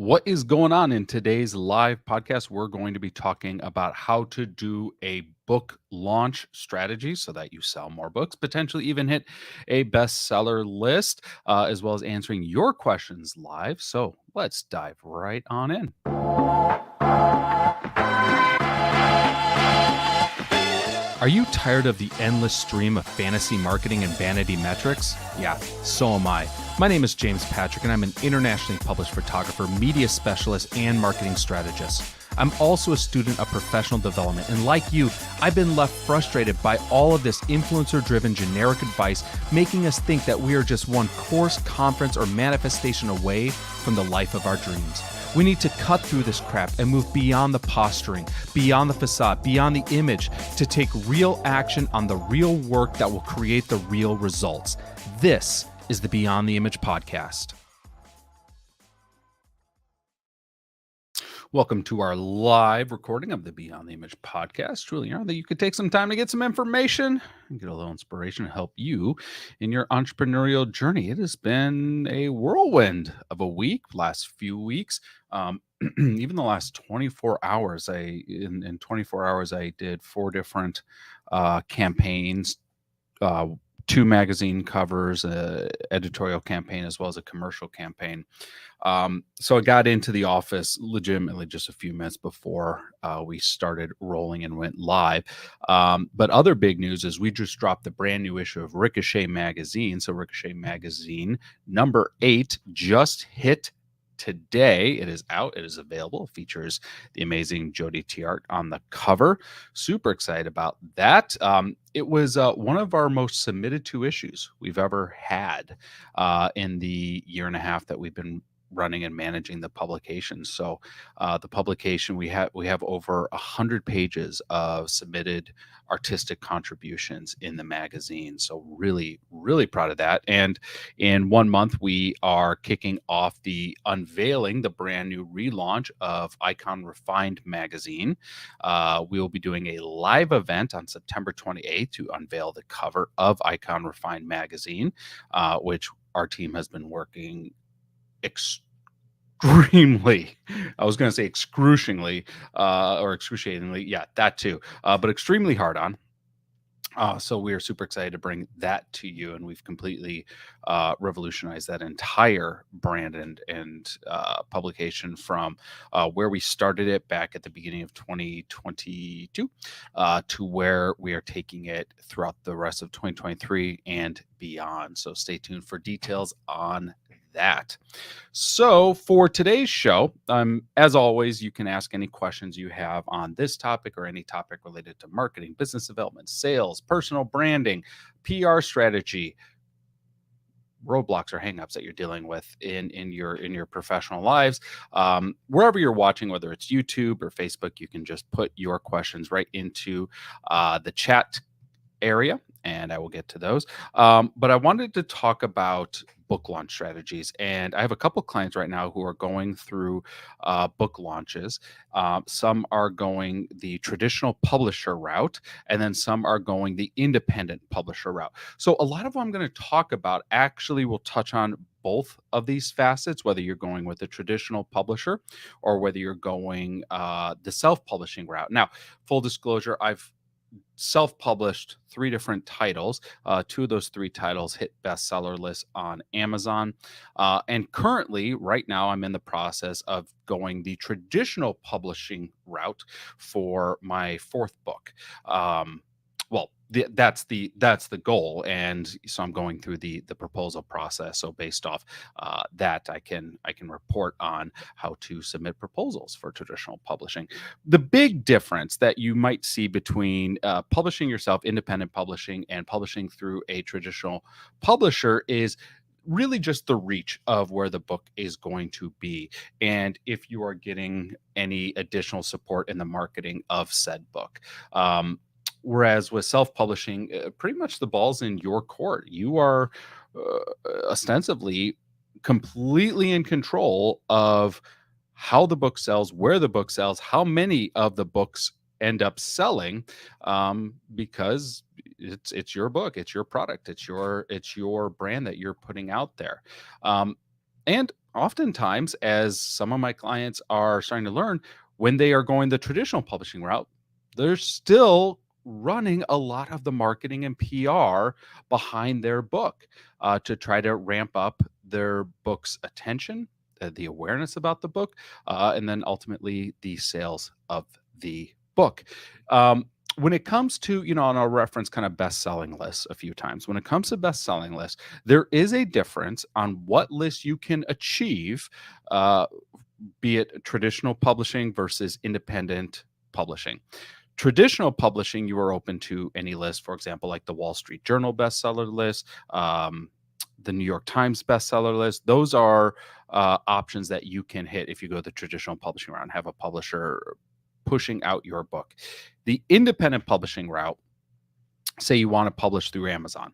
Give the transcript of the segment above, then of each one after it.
What is going on in today's live podcast? We're going to be talking about how to do a book launch strategy so that you sell more books, potentially even hit a bestseller list, as well as answering your questions live. So let's dive right on in. Are you tired of the endless stream of fantasy marketing and vanity metrics? Yeah, so am I. My name is James Patrick, and I'm an internationally published photographer, media specialist, and marketing strategist. I'm also a student of professional development, and like you, I've been left frustrated by all of this influencer-driven generic advice, making us think that we are just one course, conference, or manifestation away from the life of our dreams. We need to cut through this crap and move beyond the posturing, beyond the facade, beyond the image to take real action on the real work that will create the real results. This is the Beyond the Image podcast. Welcome to our live recording of the Beyond the Image podcast. Truly honor that you could take some time to get some information and get a little inspiration to help you in your entrepreneurial journey. It has been a whirlwind of a week, last few weeks. Even the last 24 hours, in 24 hours, I did 4 different campaigns, 2 magazine covers, editorial campaign, as well as a commercial campaign. So I got into the office legitimately just a few minutes before we started rolling and went live. But other big news is we just dropped the brand new issue of Ricochet magazine. So Ricochet magazine number 8 just hit today. It is out. It is available. It features the amazing Jodi Tiart on the cover. Super excited about that. It was one of our most submitted to issues we've ever had in the year and a half that we've been running and managing the publication. So the publication, we have over 100 pages of submitted artistic contributions in the magazine. So really, really proud of that. And in 1 month, we are kicking off the unveiling, the brand new relaunch of Icon Refined magazine. We will be doing a live event on September 28th to unveil the cover of Icon Refined magazine, which our team has been working extremely, I was going to say excruciatingly, or excruciatingly, yeah, that too, but extremely hard on. So we are super excited to bring that to you, and we've completely revolutionized that entire brand and publication from where we started it back at the beginning of 2022 to where we are taking it throughout the rest of 2023 and beyond. So stay tuned for details on that. So for today's show, as always, you can ask any questions you have on this topic or any topic related to marketing, business development, sales, personal branding, PR strategy, roadblocks or hangups that you're dealing with in your professional lives. Wherever you're watching, whether it's YouTube or Facebook, you can just put your questions right into the chat area, and I will get to those. But I wanted to talk about book launch strategies, and I have a couple clients right now who are going through book launches. Some are going the traditional publisher route, and then some are going the independent publisher route. So a lot of what I'm going to talk about actually will touch on both of these facets, whether you're going with a traditional publisher or whether you're going the self-publishing route. Now, full disclosure, I've self-published 3 different titles. 2 of those 3 titles hit bestseller lists on Amazon. And currently, right now, I'm in the process of going the traditional publishing route for my 4th book. That's the goal, and so I'm going through the proposal process. So based off that, I can report on how to submit proposals for traditional publishing. The big difference that you might see between publishing yourself, independent publishing, and publishing through a traditional publisher is really just the reach of where the book is going to be, and if you are getting any additional support in the marketing of said book. Whereas with self-publishing, pretty much the ball's in your court. You are ostensibly completely in control of how the book sells, where the book sells, how many of the books end up selling, because it's your book, it's your product, it's your brand that you're putting out there. And Oftentimes, as some of my clients are starting to learn, when they are going the traditional publishing route, they're still running a lot of the marketing and PR behind their book to try to ramp up their book's attention, the awareness about the book, and then ultimately the sales of the book. Um, when it comes to, and I'll reference kind of best selling lists a few times. When it comes to best selling lists, there is a difference on what list you can achieve, uh, be it traditional publishing versus independent publishing. Traditional publishing, you are open to any list, for example, like the Wall Street Journal bestseller list, the New York Times bestseller list. Those are options that you can hit if you go the traditional publishing route and have a publisher pushing out your book. The independent publishing route, say you want to publish through Amazon.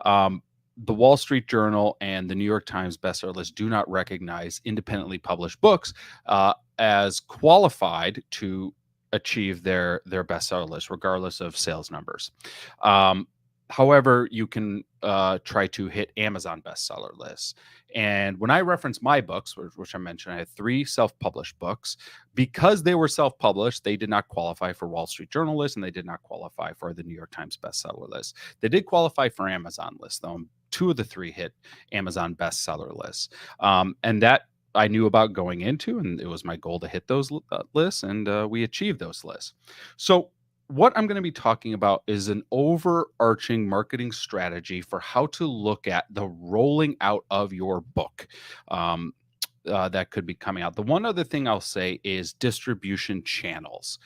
Um, the Wall Street Journal and the New York Times bestseller list do not recognize independently published books as qualified to achieve their bestseller list, regardless of sales numbers. Um, However, you can try to hit Amazon bestseller lists. And when I reference my books, which I mentioned, I had 3 self-published books. Because they were self-published, they did not qualify for Wall Street Journal list, and they did not qualify for the New York Times bestseller list. They did qualify for Amazon list, though. 2 of the 3 hit Amazon bestseller lists, and that I knew about going into, and it was my goal to hit those lists, and we achieved those lists. So what I'm going to be talking about is an overarching marketing strategy for how to look at the rolling out of your book. Um, that could be coming out. The one other thing I'll say is distribution channels.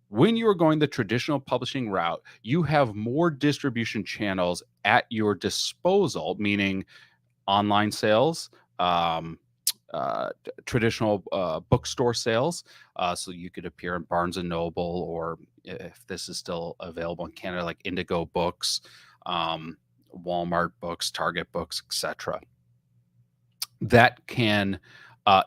When you are going the traditional publishing route, you have more distribution channels at your disposal, meaning online sales, um, traditional bookstore sales. So you could appear in Barnes and Noble, or if this is still available in Canada, like Indigo Books, um, Walmart Books, Target Books, etc. That can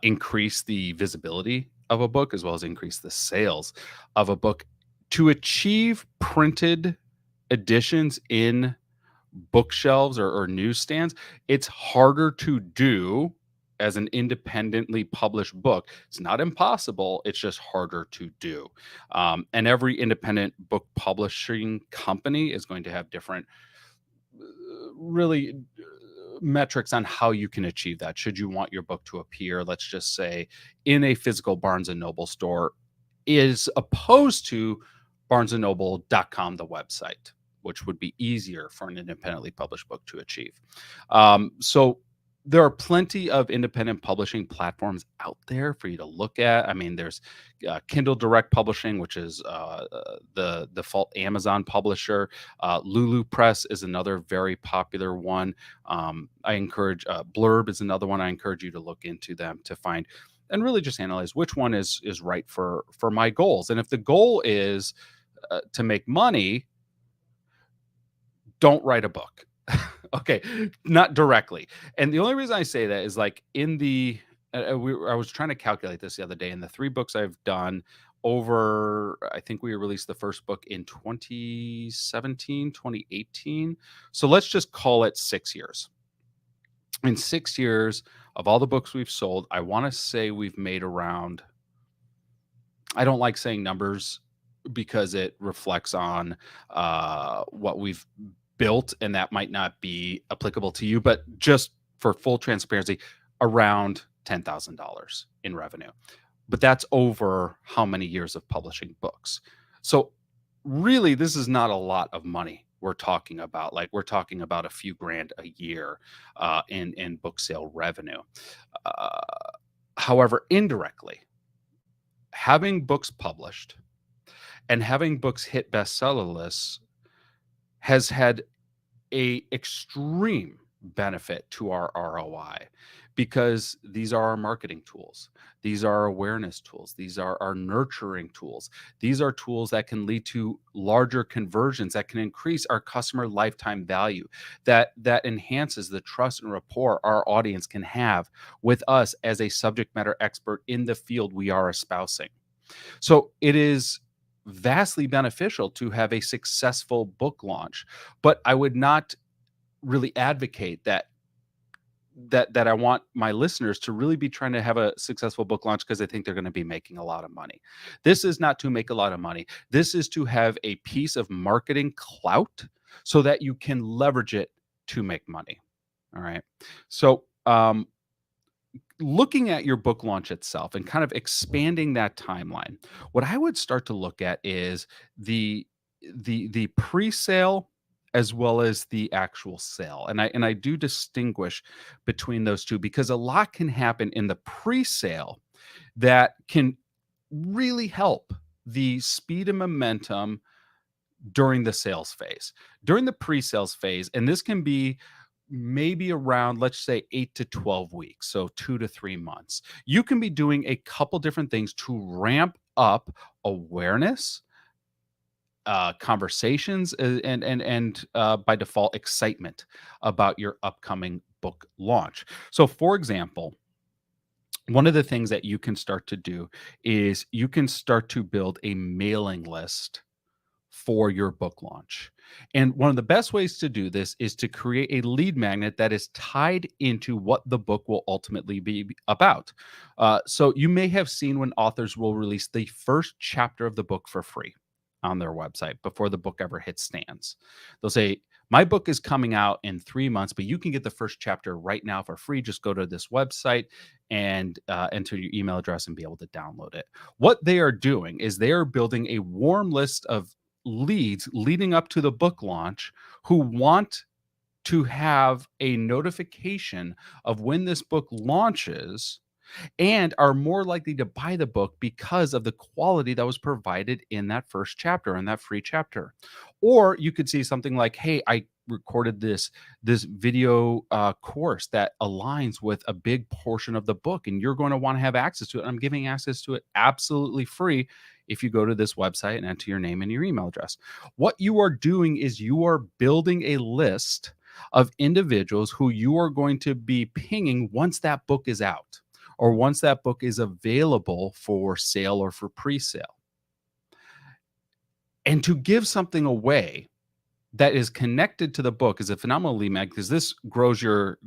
increase the visibility of a book as well as increase the sales of a book. To achieve printed editions in bookshelves or newsstands, it's harder to do as an independently published book. It's not impossible, it's just harder to do. And every independent book publishing company is going to have different really metrics on how you can achieve that. Should you want your book to appear, let's just say, in a physical Barnes and Noble store, is opposed to barnesandnoble.com, the website, which would be easier for an independently published book to achieve. So there are plenty of independent publishing platforms out there for you to look at. I mean, there's Kindle Direct Publishing, which is the default Amazon publisher. Lulu Press is another very popular one. I encourage Blurb is another one. I encourage you to look into them to find and really just analyze which one is right for my goals. And if the goal is to make money, don't write a book. Okay, not directly. And the only reason I say that is like in the I was trying to calculate this the other day. In the 3 books I've done over, I think we released the first book in 2017, 2018. So let's just call it 6 years. In 6 years of all the books we've sold, I want to say we've made around, I don't like saying numbers because it reflects on what we've built, and that might not be applicable to you, but just for full transparency, around $10,000 in revenue. But that's over how many years of publishing books. So really, this is not a lot of money we're talking about. Like, we're talking about a few grand a year in book sale revenue. Uh, However, indirectly, having books published and having books hit bestseller lists has had a extreme benefit to our ROI, because these are our marketing tools. These are our awareness tools. These are our nurturing tools. These are tools that can lead to larger conversions, that can increase our customer lifetime value, that enhances the trust and rapport our audience can have with us as a subject matter expert in the field we are espousing. So it is vastly beneficial to have a successful book launch, but I would not really advocate that that I want my listeners to really be trying to have a successful book launch because I think they're going to be making a lot of money. This is not to make a lot of money. This is to have a piece of marketing clout so that you can leverage it to make money. All right. So, looking at your book launch itself and kind of expanding that timeline, what I would start to look at is the the pre-sale as well as the actual sale. And I do distinguish between those two because a lot can happen in the pre-sale that can really help the speed and momentum during the sales phase. During the pre-sales phase, and this can be maybe around, let's say, 8 to 12 weeks, so 2 to 3 months. You can be doing a couple different things to ramp up awareness, conversations, and by default, excitement about your upcoming book launch. So, for example, one of the things that you can start to do is you can start to build a mailing list for your book launch. And one of the best ways to do this is to create a lead magnet that is tied into what the book will ultimately be about. So you may have seen when authors will release the first chapter of the book for free on their website before the book ever hits stands. They'll say, my book is coming out in 3 months, but you can get the first chapter right now for free. Just go to this website and enter your email address and be able to download it. What they are doing is they are building a warm list of leads leading up to the book launch who want to have a notification of when this book launches and are more likely to buy the book because of the quality that was provided in that first chapter, in that free chapter. Or you could see something like, hey, I recorded this video course that aligns with a big portion of the book and you're going to want to have access to it. I'm giving access to it absolutely free if you go to this website and enter your name and your email address. What you are doing is you are building a list of individuals who you are going to be pinging once that book is out or once that book is available for sale or for pre-sale. And to give something away that is connected to the book is a phenomenal lead magnet because this grows your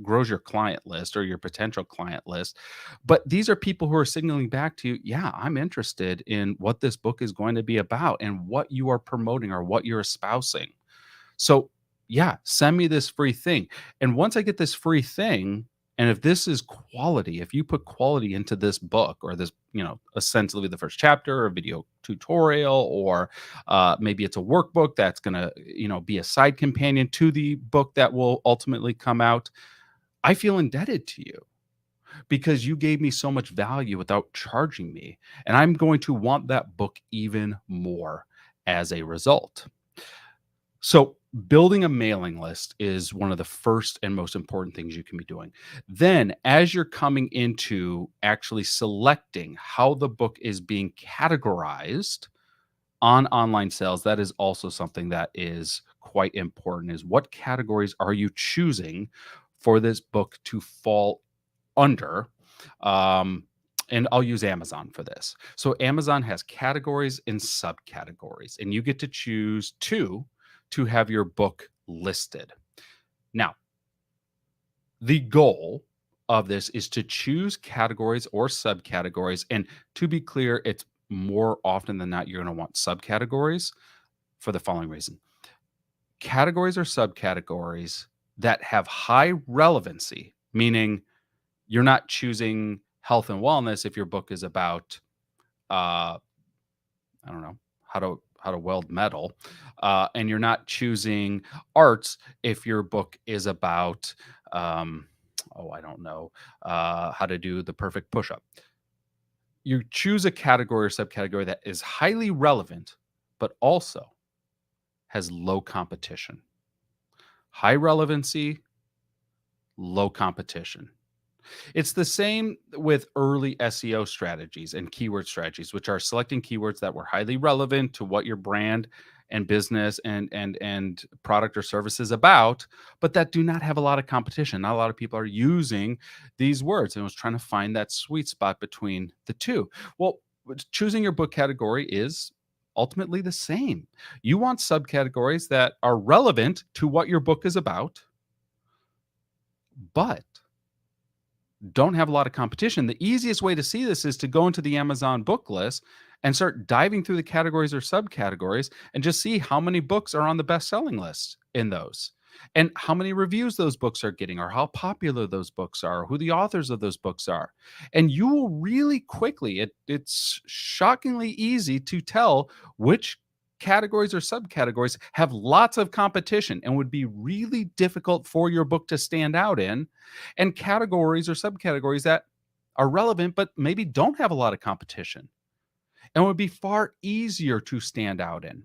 client list or your potential client list. But these are people who are signaling back to you, yeah, I'm interested in what this book is going to be about and what you are promoting or what you're espousing. So, yeah, send me this free thing. And once I get this free thing, and if this is quality, if you put quality into this book or this, essentially the first chapter or video tutorial, or maybe it's a workbook that's going to, be a side companion to the book that will ultimately come out, I feel indebted to you because you gave me so much value without charging me. And I'm going to want that book even more as a result. So, building a mailing list is one of the first and most important things you can be doing. Then, as you're coming into actually selecting how the book is being categorized on online sales, that is also something that is quite important is what categories are you choosing for this book to fall under? Um, and I'll use Amazon for this. So Amazon has categories and subcategories, and you get to choose two to have your book listed. Now, the goal of this is to choose categories or subcategories. And to be clear, it's more often than not, you're going to want subcategories for the following reason. Categories or subcategories that have high relevancy, meaning you're not choosing health and wellness if your book is about, I don't know, how to weld metal, and you're not choosing arts if your book is about, I don't know, how to do the perfect push-up. You choose a category or subcategory that is highly relevant, but also has low competition. High relevancy, low competition. It's the same with early SEO strategies and keyword strategies, which are selecting keywords that were highly relevant to what your brand and business and product or service is about, but that do not have a lot of competition. Not a lot of people are using these words, and I was trying to find that sweet spot between the two. Well, choosing your book category is ultimately the same. You want subcategories that are relevant to what your book is about, but don't have a lot of competition, the easiest way to see this is to go into the Amazon book list and start diving through the categories or subcategories and just see how many books are on the best-selling list in those, and how many reviews those books are getting, or how popular those books are, who the authors of those books are. And you will really quickly, it's shockingly easy to tell which categories or subcategories have lots of competition and would be really difficult for your book to stand out in, and categories or subcategories that are relevant but maybe don't have a lot of competition and would be far easier to stand out in.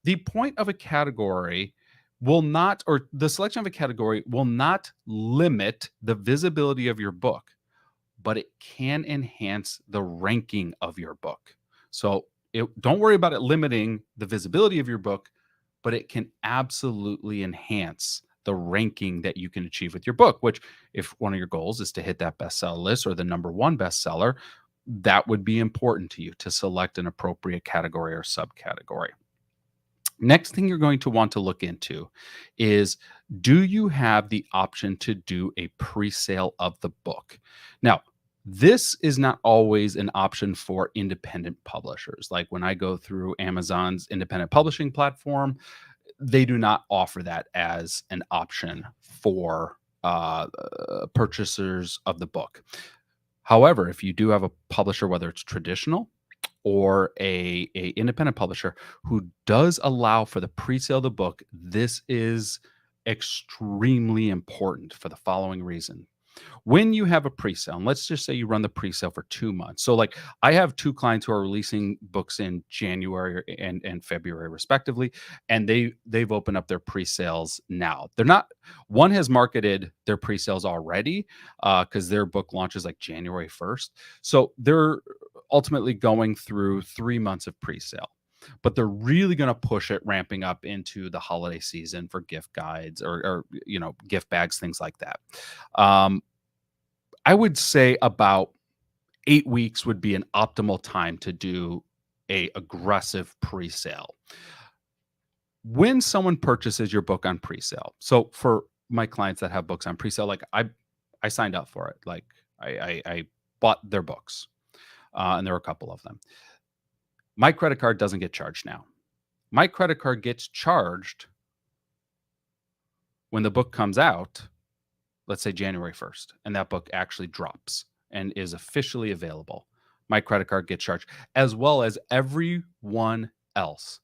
The point of a category will not, or the selection of a category will not limit the visibility of your book, but it can enhance the ranking of your book. So don't worry about it limiting the visibility of your book, but it can absolutely enhance the ranking that you can achieve with your book, which, if one of your goals is to hit that bestseller list or the number one bestseller, that would be important to you to select an appropriate category or subcategory. Next thing you're going to want to look into is, do you have the option to do a pre-sale of the book? Now, this is not always an option for independent publishers. Like when I go through Amazon's independent publishing platform, they do not offer that as an option for purchasers of the book. However, if you do have a publisher, whether it's traditional or a independent publisher who does allow for the pre-sale of the book, this is extremely important for the following reason. When you have a pre-sale, and let's just say you run the pre-sale for 2 months. So like I have 2 clients who are releasing books in January and February respectively, and they've opened up their pre-sales now. They're not, one has marketed their pre-sales already because their book launches like January 1st. So they're ultimately going through 3 months of pre-sale, but they're really going to push it ramping up into the holiday season for gift guides or gift bags, things like that. I would say about 8 weeks would be an optimal time to do a aggressive pre-sale. When someone purchases your book on pre-sale, so for my clients that have books on pre-sale, like I signed up for it. Like I bought their books, and there were a couple of them. My credit card doesn't get charged now. My credit card gets charged when the book comes out, let's say January 1st, and that book actually drops and is officially available. My credit card gets charged, as well as everyone else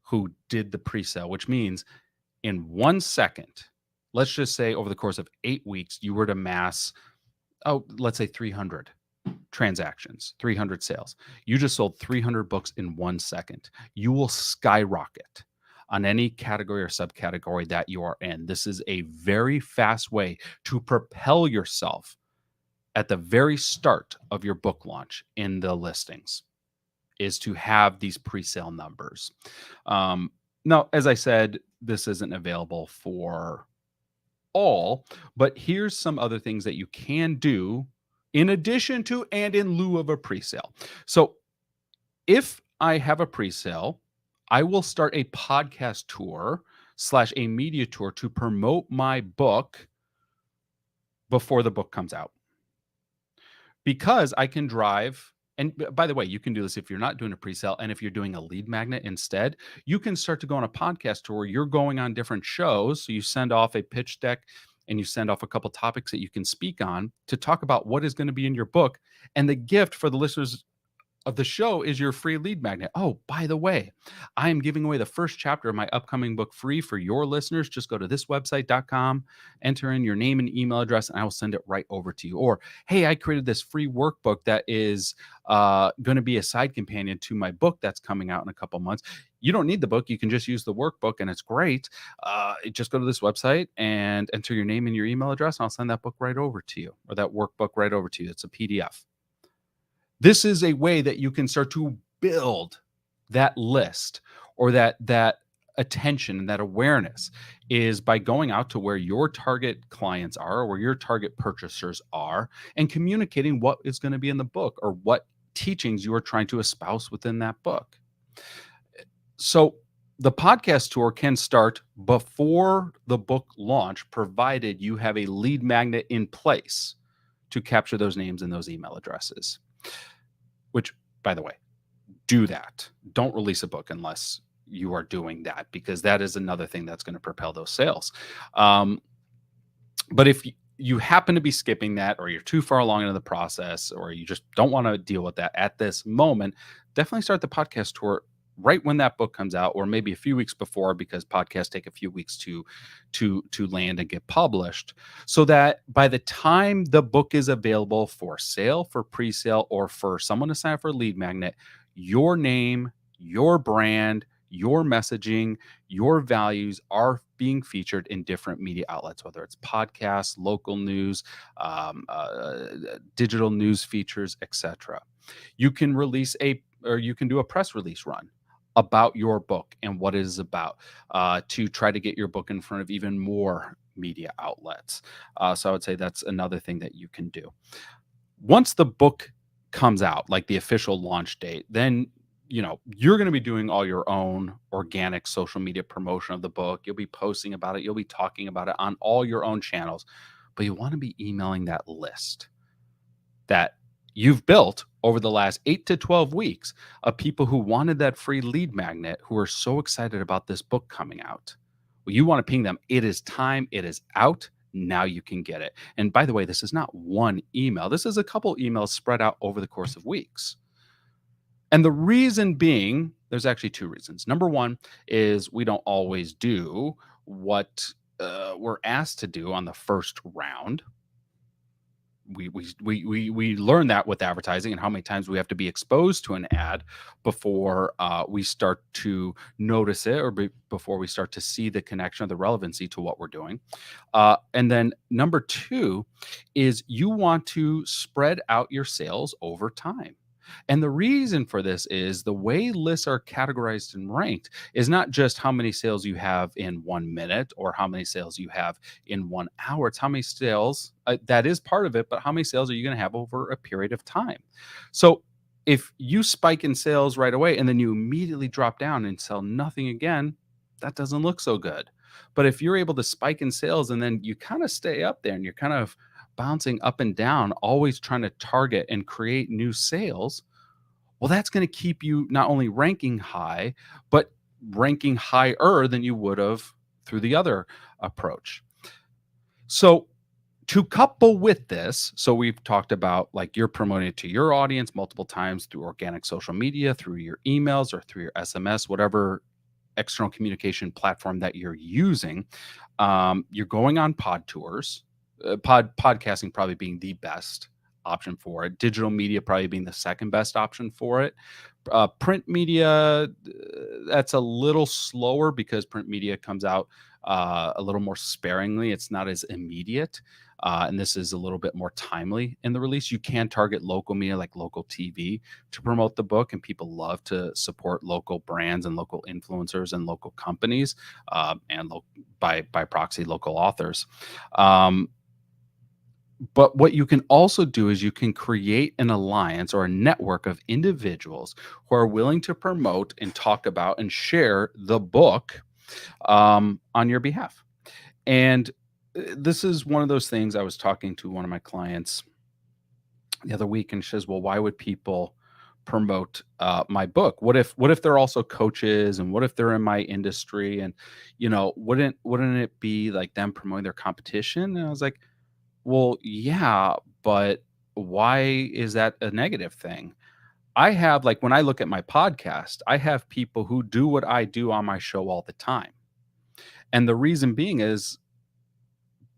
who did the pre-sale, which means in 1 second, let's just say over the course of 8 weeks, you were to mass, let's say 300 transactions, 300 sales. You just sold 300 books in 1 second. You will skyrocket on any category or subcategory that you are in. This is a very fast way to propel yourself at the very start of your book launch in the listings, is to have these pre-sale numbers. Now, as I said, this isn't available for all, but here's some other things that you can do in addition to and in lieu of a pre-sale. So if I have a pre-sale, I will start a podcast tour / a media tour to promote my book before the book comes out, because I can drive. And by the way, you can do this if you're not doing a pre-sale, and if you're doing a lead magnet instead, you can start to go on a podcast tour. You're going on different shows. So you send off a pitch deck and you send off a couple topics that you can speak on to talk about what is going to be in your book. And the gift for the listeners of the show is your free lead magnet. Oh, by the way, I am giving away the first chapter of my upcoming book free for your listeners. Just go to thiswebsite.com, enter in your name and email address, and I will send it right over to you. Or, hey, I created this free workbook that is going to be a side companion to my book that's coming out in a couple months. You don't need the book. You can just use the workbook, and it's great. Just go to this website and enter your name and your email address, and I'll send that book right over to you, or that workbook right over to you. It's a PDF. This is a way that you can start to build that list, or that attention and that awareness, is by going out to where your target clients are, or where your target purchasers are, and communicating what is going to be in the book, or what teachings you are trying to espouse within that book. So the podcast tour can start before the book launch, provided you have a lead magnet in place to capture those names and those email addresses, which, by the way, do that. Don't release a book unless you are doing that, because that is another thing that's going to propel those sales. Um, but if you happen to be skipping that, or you're too far along into the process, or you just don't want to deal with that at this moment, definitely start the podcast tour right when that book comes out, or maybe a few weeks before, because podcasts take a few weeks to land and get published, so that by the time the book is available for sale, for pre-sale, or for someone to sign up for a lead magnet, your name, your brand, your messaging, your values are being featured in different media outlets, whether it's podcasts, local news, digital news features, etc. You can you can do a press release run about your book and what it is about, to try to get your book in front of even more media outlets. So I would say that's another thing that you can do. Once the book comes out, like the official launch date, then you're going to be doing all your own organic social media promotion of the book. You'll be posting about it, you'll be talking about it on all your own channels, but you want to be emailing that list that you've built over the last 8 to 12 weeks of people who wanted that free lead magnet, who are so excited about this book coming out. Well, you want to ping them. It is time. It is out. Now you can get it. And by the way, this is not one email. This is a couple emails spread out over the course of weeks. And the reason being, there's actually two reasons. Number one is we don't always do what we're asked to do on the first round. We learn that with advertising, and how many times we have to be exposed to an ad before we start to notice it, or before we start to see the connection or the relevancy to what we're doing. And then number two is you want to spread out your sales over time. And the reason for this is the way lists are categorized and ranked is not just how many sales you have in 1 minute or how many sales you have in 1 hour. It's how many sales, that is part of it, but how many sales are you going to have over a period of time? So if you spike in sales right away and then you immediately drop down and sell nothing again, that doesn't look so good. But if you're able to spike in sales and then you kind of stay up there and you're kind of bouncing up and down, always trying to target and create new sales, well, that's going to keep you not only ranking high, but ranking higher than you would have through the other approach. So to couple with this, so we've talked about, like, you're promoting it to your audience multiple times through organic social media, through your emails, or through your SMS, whatever external communication platform that you're using. You're going on pod tours, podcasting probably being the best option for it. Digital media probably being the second best option for it. Print media, that's a little slower because print media comes out a little more sparingly. It's not as immediate. And this is a little bit more timely in the release. You can target local media like local TV to promote the book, and people love to support local brands and local influencers and local companies, and by proxy, local authors. But what you can also do is you can create an alliance or a network of individuals who are willing to promote and talk about and share the book on your behalf. And this is one of those things. I was talking to one of my clients the other week, and she says, "Well, why would people promote my book? What if they're also coaches, and what if they're in my industry? And wouldn't it be like them promoting their competition?" And I was like, well, yeah, but why is that a negative thing? I have, like, when I look at my podcast, I have people who do what I do on my show all the time. And the reason being is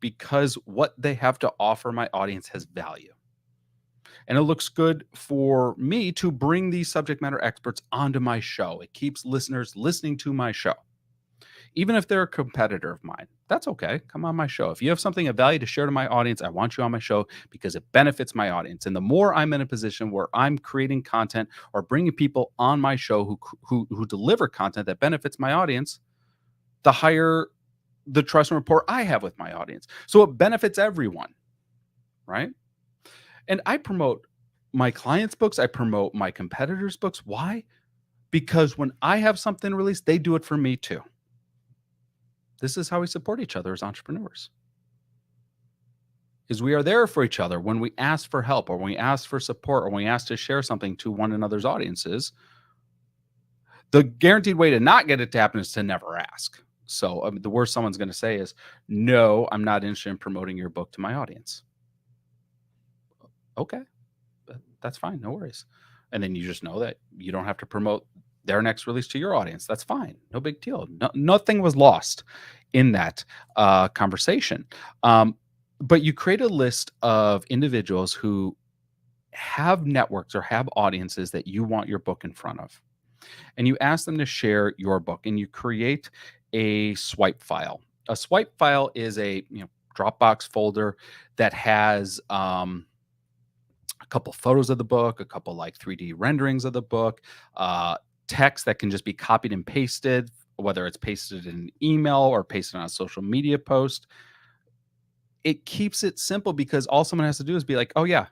because what they have to offer my audience has value. And it looks good for me to bring these subject matter experts onto my show. It keeps listeners listening to my show. Even if they're a competitor of mine, that's okay. Come on my show. If you have something of value to share to my audience, I want you on my show because it benefits my audience. And the more I'm in a position where I'm creating content or bringing people on my show who deliver content that benefits my audience, the higher the trust and rapport I have with my audience. So it benefits everyone, right? And I promote my clients' books. I promote my competitors' books. Why? Because when I have something released, they do it for me too. This is how we support each other as entrepreneurs. is we are there for each other when we ask for help or when we ask for support or when we ask to share something to one another's audiences. The guaranteed way to not get it to happen is to never ask. So the worst someone's going to say is, "No, I'm not interested in promoting your book to my audience." Okay, that's fine, no worries. And then you just know that you don't have to promote their next release to your audience. That's fine, no big deal. Nothing was lost in that conversation. Um, but you create a list of individuals who have networks or have audiences that you want your book in front of, and you ask them to share your book, and you create a swipe file. A swipe file is a Dropbox folder that has a couple photos of the book, a couple like 3D renderings of the book, uh, text that can just be copied and pasted, whether it's pasted in an email or pasted on a social media post. It keeps it simple because all someone has to do is be like, "Oh yeah,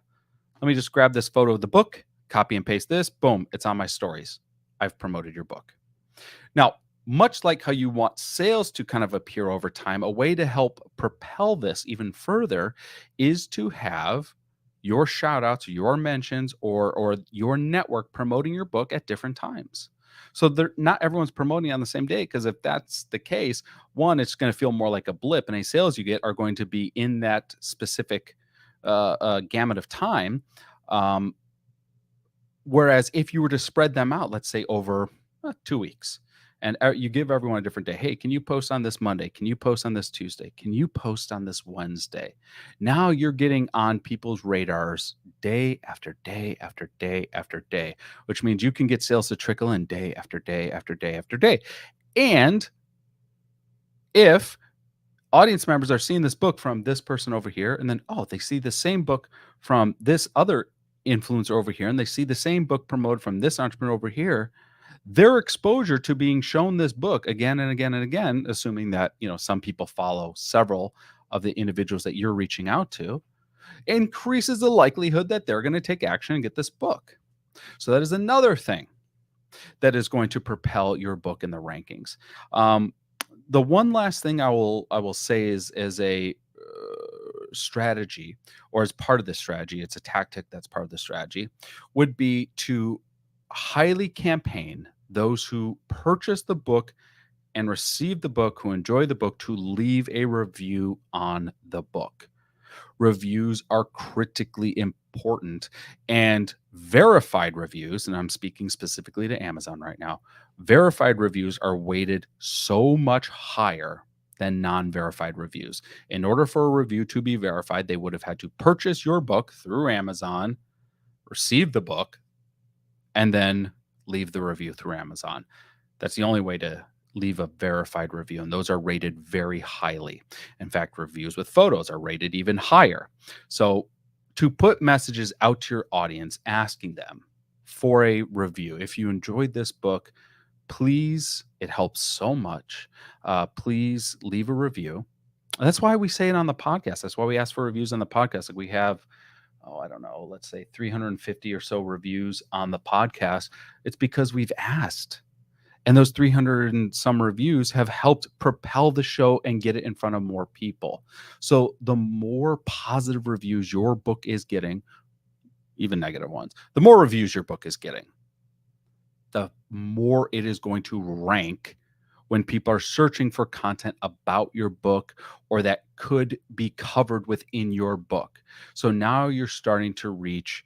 let me just grab this photo of the book, copy and paste this, boom, it's on my stories. I've promoted your book." Now, much like how you want sales to kind of appear over time, a way to help propel this even further is to have your shout outs, your mentions, or your network promoting your book at different times. So not everyone's promoting on the same day, because if that's the case, one, it's going to feel more like a blip, and any sales you get are going to be in that specific gamut of time. Um, Whereas if you were to spread them out, let's say over 2 weeks, and you give everyone a different day. Hey, can you post on this Monday? Can you post on this Tuesday? Can you post on this Wednesday? Now you're getting on people's radars day after day after day after day, which means you can get sales to trickle in day after day after day after day. And if audience members are seeing this book from this person over here, and then, oh, they see the same book from this other influencer over here, and they see the same book promoted from this entrepreneur over here, their exposure to being shown this book again and again and again, assuming that, some people follow several of the individuals that you're reaching out to, increases the likelihood that they're going to take action and get this book. So that is another thing that is going to propel your book in the rankings. The one last thing I will say is as a strategy, or as part of the strategy, it's a tactic that's part of the strategy, would be to highly campaign those who purchase the book and receive the book, who enjoy the book, to leave a review on the book. Reviews are critically important, and verified reviews, and I'm speaking specifically to Amazon right now, verified reviews are weighted so much higher than non-verified reviews. In order for a review to be verified, they would have had to purchase your book through Amazon, receive the book, and then leave the review through Amazon. That's the only way to leave a verified review, and those are rated very highly. In fact, reviews with photos are rated even higher. So to put messages out to your audience asking them for a review, if you enjoyed this book, please, it helps so much. Please leave a review. And that's why we say it on the podcast. That's why we ask for reviews on the podcast. Like we have, I don't know, let's say 350 or so reviews on the podcast. It's because we've asked. And those 300 and some reviews have helped propel the show and get it in front of more people. So the more positive reviews your book is getting, even negative ones, the more reviews your book is getting, the more it is going to rank when people are searching for content about your book or that could be covered within your book. So now you're starting to reach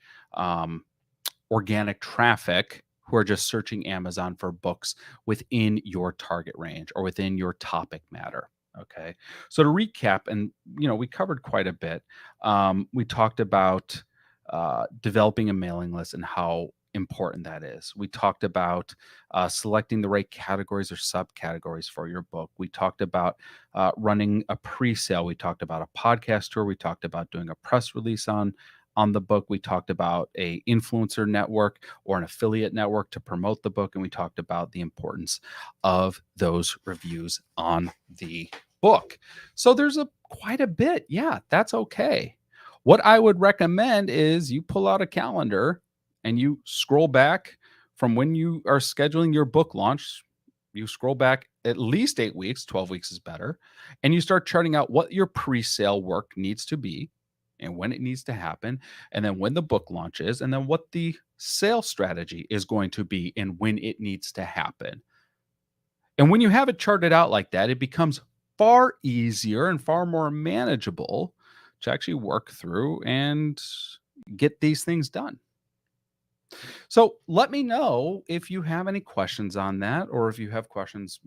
organic traffic who are just searching Amazon for books within your target range or within your topic matter. Okay. So to recap, and we covered quite a bit. We talked about developing a mailing list and how important that is. We talked about selecting the right categories or subcategories for your book. We talked about running a pre-sale. We talked about a podcast tour. We talked about doing a press release on the book. We talked about a influencer network or an affiliate network to promote the book. And we talked about the importance of those reviews on the book. So there's quite a bit. Yeah, that's okay. What I would recommend is you pull out a calendar and you scroll back from when you are scheduling your book launch. You scroll back at least 8 weeks, 12 weeks is better. And you start charting out what your pre-sale work needs to be. and when it needs to happen, and then when the book launches, and then what the sales strategy is going to be and when it needs to happen. And when you have it charted out like that, it becomes far easier and far more manageable to actually work through and get these things done. So let me know if you have any questions on that, or if you have questions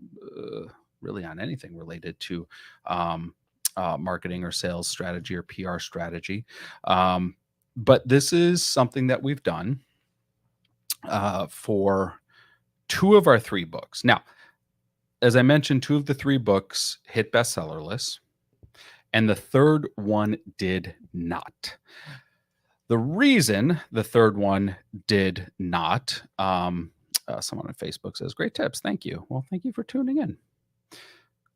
really on anything related to um, marketing or sales strategy or PR strategy. But this is something that we've done for two of our three books. Now, as I mentioned, two of the three books hit bestseller lists, and the third one did not. The reason the third one did not, someone on Facebook says, "Great tips, thank you." Well, thank you for tuning in.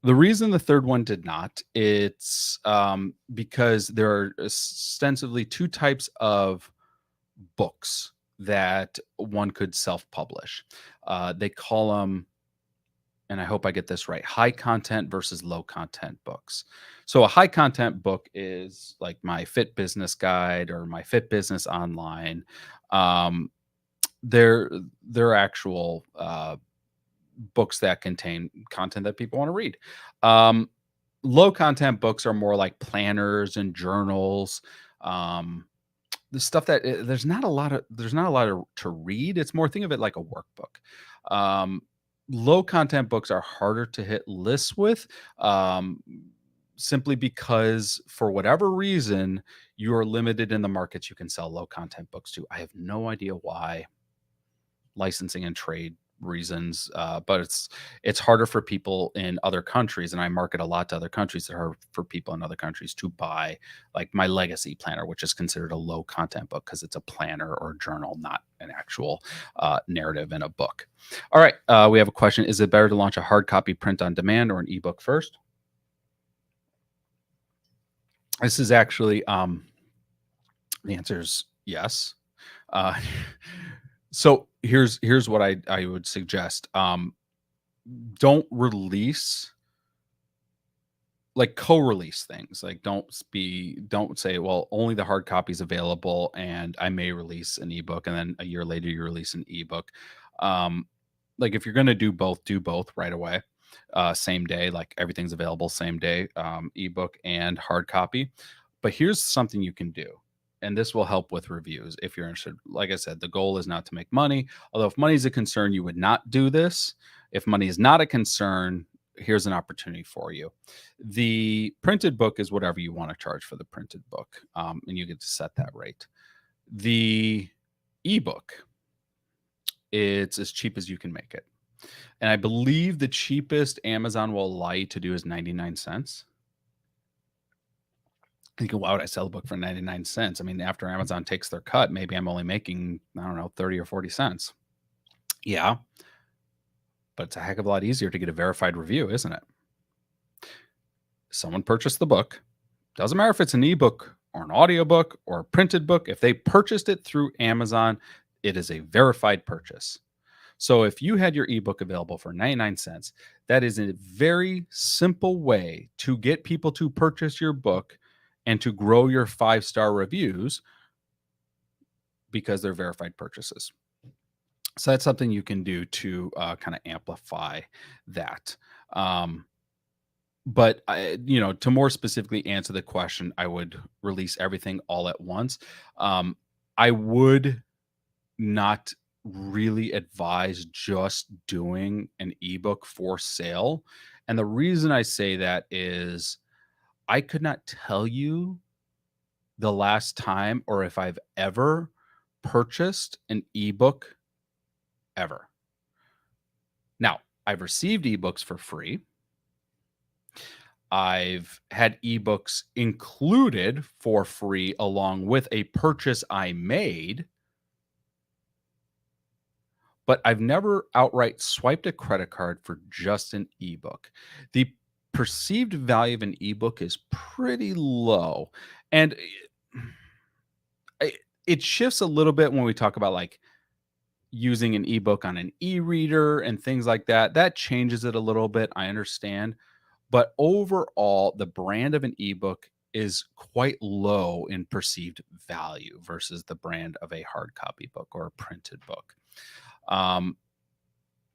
The reason the third one did not, it's because there are ostensibly two types of books that one could self-publish. They call them, and I hope I get this right, high content versus low content books. So a high content book is like my Fit Business Guide or my Fit Business Online. Um, they're actual books that contain content that people want to read. Um, Low content books are more like planners and journals. Um, the stuff that there's not a lot of, to read. It's more, think of it like a workbook. Um, Low content books are harder to hit lists with, um, simply because for whatever reason you are limited in the markets you can sell low content books to. I have no idea why, licensing and trade reasons, but it's harder for people in other countries, and I market a lot to other countries, that are for people in other countries to buy like my legacy planner, which is considered a low content book because it's a planner or journal, not an actual narrative in a book. All right, we have a question: is it better to launch a hard copy print on demand or an ebook first? This is actually the answer is yes. uh so here's what I would suggest. Don't release, like, co-release things. Like, don't say, well, only the hard copy is available and I may release an ebook, and then a year later you release an ebook. um like, if you're going to do both right away, same day, like everything's available same day, ebook and hard copy. But here's something you can do, and this will help with reviews if you're interested. Like I said, the goal is not to make money, although if money is a concern you would not do this. If money is not a concern, here's an opportunity for you. The printed book is whatever you want to charge for the printed book, and you get to set that rate. The ebook, it's as cheap as you can make it. And I believe the cheapest Amazon will allow you to do is 99 cents. You go, why would I sell a book for 99 cents? I mean, after Amazon takes their cut, maybe I'm only making, I don't know, 30 or 40 cents. Yeah, but it's a heck of a lot easier to get a verified review, isn't it? Someone purchased the book. Doesn't matter if it's an ebook or an audiobook or a printed book. If they purchased it through Amazon, it is a verified purchase. So if you had your ebook available for 99 cents, that is a very simple way to get people to purchase your book and to grow your 5-star reviews, because they're verified purchases. So that's something you can do to kind of amplify that. But to more specifically answer the question, I would release everything all at once. I would not really advise just doing an ebook for sale. And the reason I say that is I could not tell you the last time or if I've ever purchased an ebook ever. Now, I've received ebooks for free. I've had ebooks included for free along with a purchase I made, but I've never outright swiped a credit card for just an ebook. The perceived value of an ebook is pretty low, and it shifts a little bit when we talk about like using an ebook on an e-reader and things like that. That changes it a little bit, I understand. But overall, the brand of an ebook is quite low in perceived value versus the brand of a hard copy book or a printed book. Um,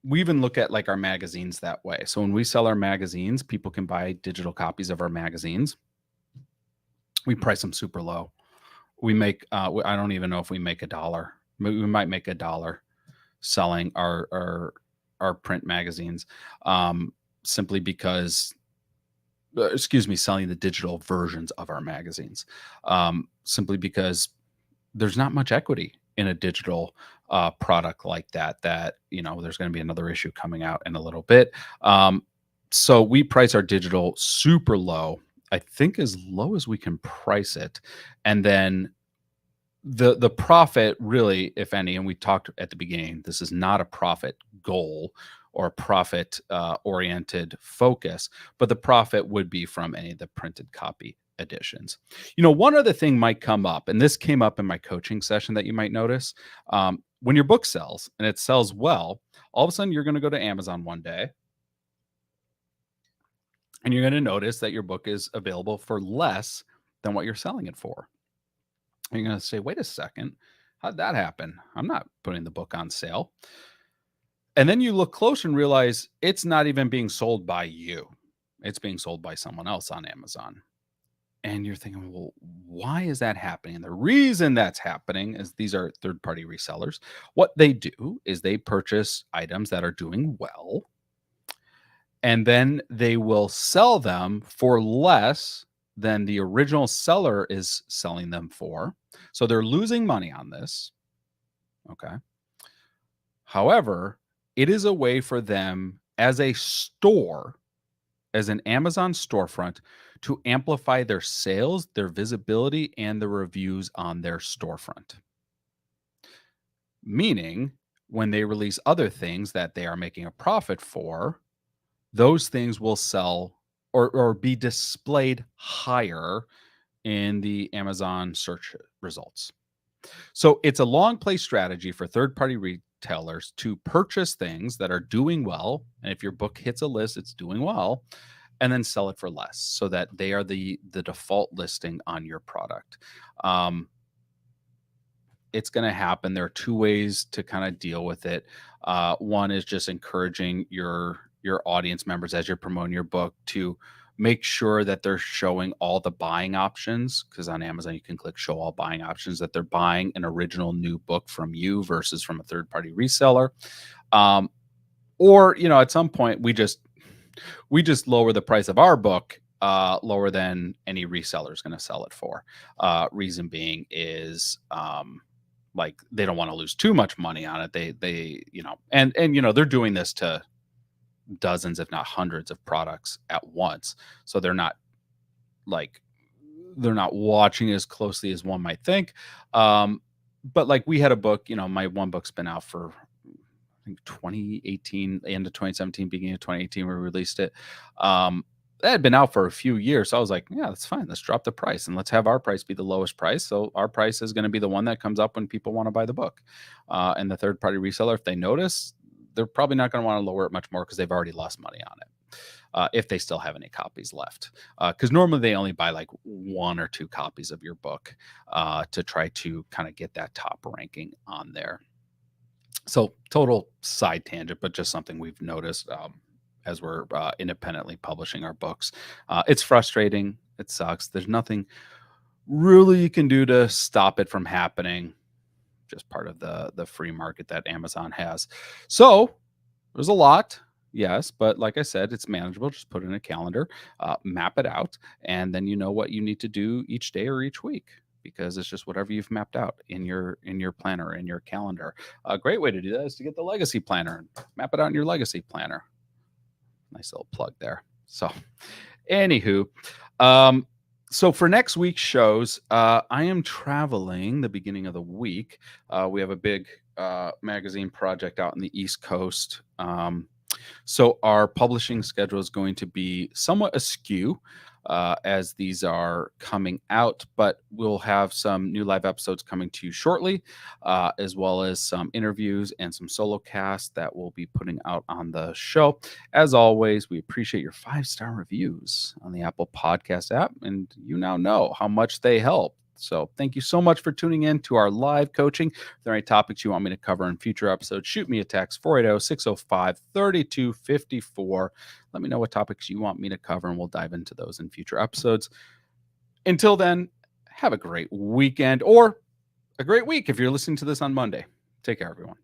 we even look at like our magazines that way. So when we sell our magazines, people can buy digital copies of our magazines. We price them super low. We make I don't even know if we make a dollar. We might make a dollar selling our print magazines, um, simply because excuse me, selling the digital versions of our magazines, simply because there's not much equity in a digital product like that. That there's going to be another issue coming out in a little bit. So we price our digital super low. I think as low as we can price it, and then the profit really, if any, and we talked at the beginning, this is not a profit goal or a profit oriented focus, but the profit would be from any of the printed copy editions. One other thing might come up, and this came up in my coaching session that you might notice. When your book sells and it sells well, all of a sudden you're going to go to Amazon one day and you're going to notice that your book is available for less than what you're selling it for. And you're going to say, wait a second, how'd that happen? I'm not putting the book on sale. And then you look close and realize it's not even being sold by you. It's being sold by someone else on Amazon. And you're thinking, well, why is that happening? And the reason that's happening is these are third party resellers. What they do is they purchase items that are doing well, and then they will sell them for less than the original seller is selling them for. So they're losing money on this. Okay. However, it is a way for them as a store, as an Amazon storefront, to amplify their sales, their visibility, and the reviews on their storefront. Meaning, when they release other things that they are making a profit for, those things will sell or be displayed higher in the Amazon search results. So it's a long play strategy for third party retailers to purchase things that are doing well. And if your book hits a list, it's doing well, and then sell it for less so that they are the default listing on your product. Um, it's going to happen. There are two ways to kind of deal with it. One is just encouraging your audience members as you're promoting your book to make sure that they're showing all the buying options, because on Amazon you can click show all buying options, that they're buying an original new book from you versus from a third party reseller. Or at some point we just lower the price of our book lower than any reseller is going to sell it for. Reason being is like they don't want to lose too much money on it. They and they're doing this to dozens, if not hundreds, of products at once. So they're not watching as closely as one might think. But like we had a book, my one book's been out for I think 2018, end of 2017, beginning of 2018, we released it. That had been out for a few years. So I was like, yeah, that's fine. Let's drop the price and let's have our price be the lowest price. So our price is going to be the one that comes up when people want to buy the book. And the third party reseller, if they notice, they're probably not going to want to lower it much more because they've already lost money on it. If they still have any copies left. Because normally they only buy like one or two copies of your book to try to kind of get that top ranking on there. So total side tangent, but just something we've noticed as we're independently publishing our books. It's frustrating. It sucks. There's nothing really you can do to stop it from happening. Just part of the free market that Amazon has. So there's a lot. Yes, but like I said, it's manageable. Just put it in a calendar, map it out, and then you know what you need to do each day or each week, because it's just whatever you've mapped out in your planner, in your calendar. A great way to do that is to get the legacy planner and map it out in your legacy planner. Nice little plug there. So, anywho, so for next week's shows, I am traveling the beginning of the week. We have a big magazine project out in the East Coast. So our publishing schedule is going to be somewhat askew. as these are coming out, but we'll have some new live episodes coming to you shortly, as well as some interviews and some solo casts that we'll be putting out on the show. As always, we appreciate your 5-star reviews on the Apple Podcast app, and you now know how much they help. So thank you so much for tuning in to our live coaching. If there are any topics you want me to cover in future episodes, shoot me a text 480-605-3254. Let me know what topics you want me to cover, and we'll dive into those in future episodes. Until then, have a great weekend or a great week if you're listening to this on Monday. Take care, everyone.